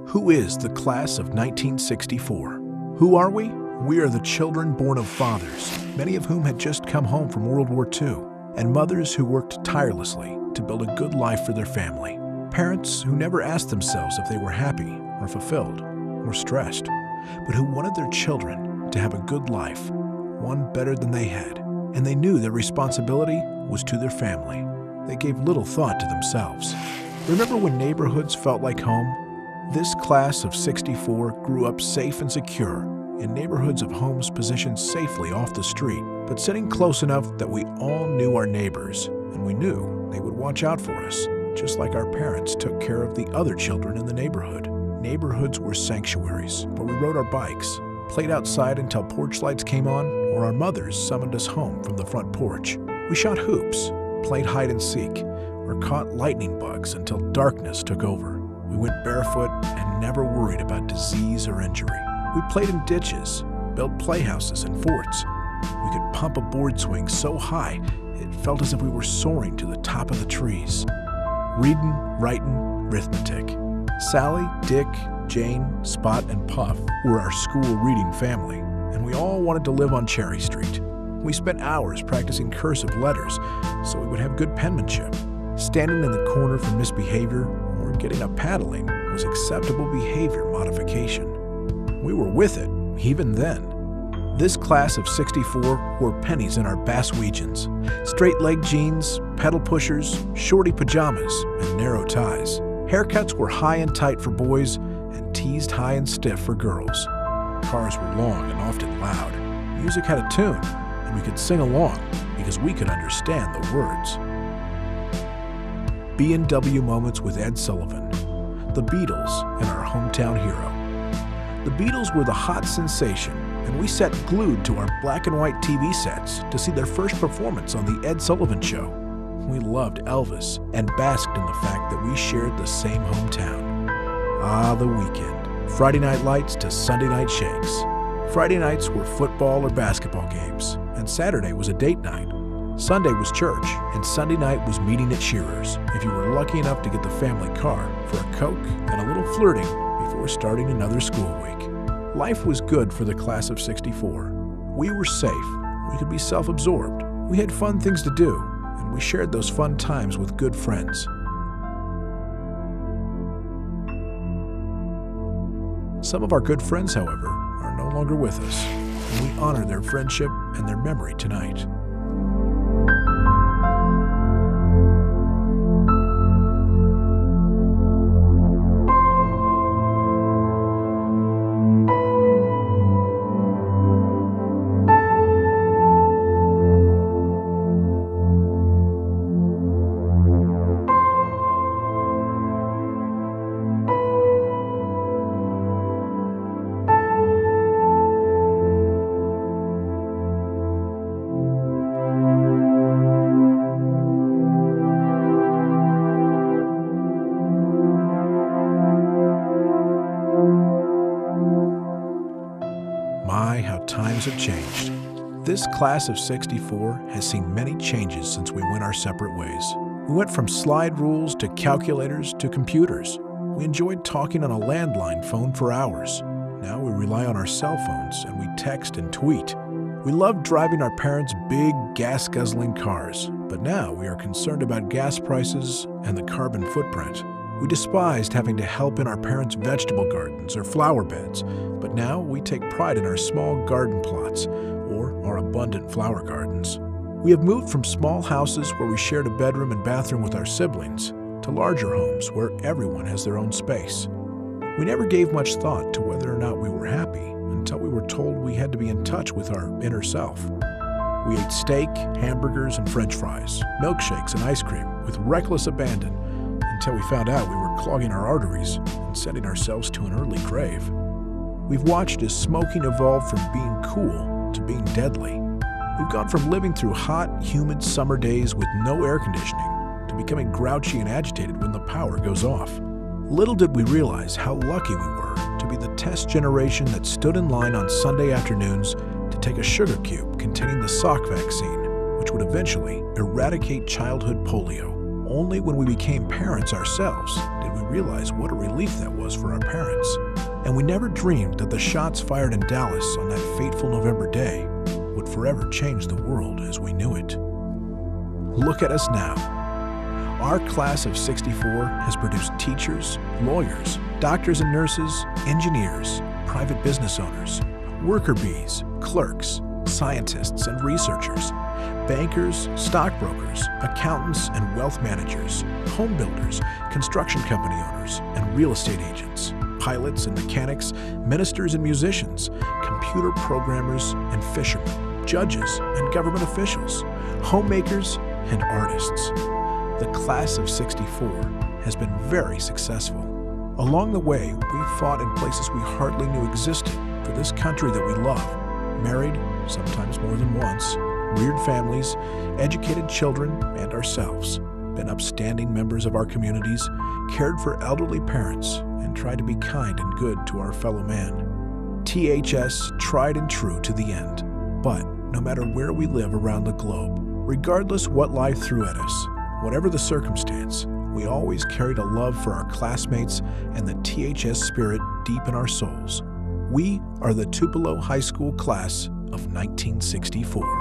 Who is the class of 1964? Who are we? We are the children born of fathers, many of whom had just come home from World War II, and mothers who worked tirelessly to build a good life for their family. Parents who never asked themselves if they were happy or fulfilled or stressed, but who wanted their children to have a good life, one better than they had, and they knew their responsibility was to their family. They gave little thought to themselves. Remember when neighborhoods felt like home? This class of 64 grew up safe and secure in neighborhoods of homes positioned safely off the street, but sitting close enough that we all knew our neighbors, and we knew they would watch out for us, just like our parents took care of the other children in the neighborhood. Neighborhoods were sanctuaries where we rode our bikes, played outside until porch lights came on, or our mothers summoned us home from the front porch. We shot hoops, played hide and seek, or caught lightning bugs until darkness took over. We went barefoot and never worried about disease or injury. We played in ditches, built playhouses and forts. We could pump a board swing so high it felt as if we were soaring to the top of the trees. Reading, writing, arithmetic. Sally, Dick, Jane, Spot, and Puff were our school reading family, and we all wanted to live on Cherry Street. We spent hours practicing cursive letters so we would have good penmanship. Standing in the corner for misbehavior or getting up paddling was acceptable behavior modification. We were with it, even then. This class of 64 wore pennies in our Basswegians, straight-leg jeans, pedal pushers, shorty pajamas, and narrow ties. Haircuts were high and tight for boys and teased high and stiff for girls. Cars were long and often loud. Music had a tune, and we could sing along because we could understand the words. B&W moments with Ed Sullivan, the Beatles, and our hometown hero. The Beatles were the hot sensation, and we sat glued to our black and white TV sets to see their first performance on The Ed Sullivan Show. We loved Elvis and basked in the fact that we shared the same hometown. Ah, the weekend. Friday night lights to Sunday night shakes. Friday nights were football or basketball games, and Saturday was a date night. Sunday was church, and Sunday night was meeting at Shearer's, if you were lucky enough to get the family car for a Coke and a little flirting before starting another school week. Life was good for the class of 64. We were safe, we could be self-absorbed, we had fun things to do, and we shared those fun times with good friends. Some of our good friends, however, are no longer with us, and we honor their friendship and their memory tonight. My, how times have changed. This class of 64 has seen many changes since we went our separate ways. We went from slide rules to calculators to computers. We enjoyed talking on a landline phone for hours. Now we rely on our cell phones and we text and tweet. We loved driving our parents' big, gas-guzzling cars, but now we are concerned about gas prices and the carbon footprint. We despised having to help in our parents' vegetable gardens or flower beds, but now we take pride in our small garden plots or our abundant flower gardens. We have moved from small houses where we shared a bedroom and bathroom with our siblings to larger homes where everyone has their own space. We never gave much thought to whether or not we were happy until we were told we had to be in touch with our inner self. We ate steak, hamburgers, and French fries, milkshakes, and ice cream with reckless abandon until we found out we were clogging our arteries and sending ourselves to an early grave. We've watched as smoking evolved from being cool to being deadly. We've gone from living through hot, humid summer days with no air conditioning to becoming grouchy and agitated when the power goes off. Little did we realize how lucky we were to be the test generation that stood in line on Sunday afternoons to take a sugar cube containing the Salk vaccine, which would eventually eradicate childhood polio. Only when we became parents ourselves did we realize what a relief that was for our parents. And we never dreamed that the shots fired in Dallas on that fateful November day would forever change the world as we knew it. Look at us now. Our class of '64 has produced teachers, lawyers, doctors and nurses, engineers, private business owners, worker bees, clerks, scientists and researchers, bankers, stockbrokers, accountants and wealth managers, home builders, construction company owners and real estate agents, pilots and mechanics, ministers and musicians, computer programmers and fishermen, judges and government officials, homemakers and artists. The class of '64 has been very successful. Along the way, we fought in places we hardly knew existed for this country that we love. Married, sometimes more than once, reared families, educated children and ourselves, been upstanding members of our communities, cared for elderly parents, and tried to be kind and good to our fellow man. THS tried and true to the end. But no matter where we live around the globe, regardless what life threw at us, whatever the circumstance, we always carried a love for our classmates and the THS spirit deep in our souls. We are the Tupelo High School class of 1964.